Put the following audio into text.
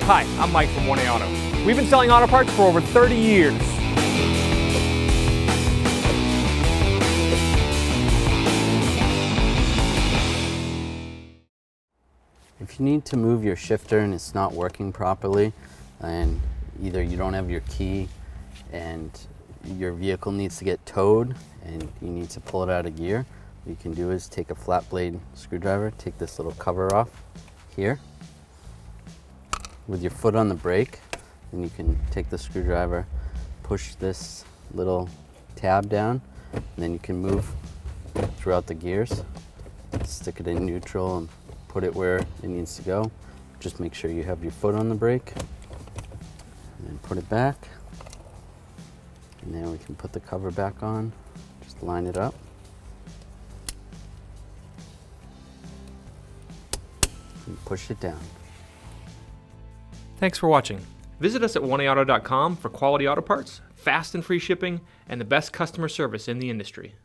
Hi, I'm Mike from 1A Auto. We've been selling auto parts for over 30 years. If you need to move your shifter and it's not working properly, and either you don't have your key and your vehicle needs to get towed and you need to pull it out of gear, what you can do is take a flat blade screwdriver, take this little cover off here with your foot on the brake, and you can take the screwdriver, push this little tab down, and then you can move throughout the gears. Stick it in neutral and put it where it needs to go. Just make sure you have your foot on the brake, and then put it back. And then we can put the cover back on. Just line it up. And push it down. Thanks for watching. Visit us at 1AAuto.com for quality auto parts, fast and free shipping, and the best customer service in the industry.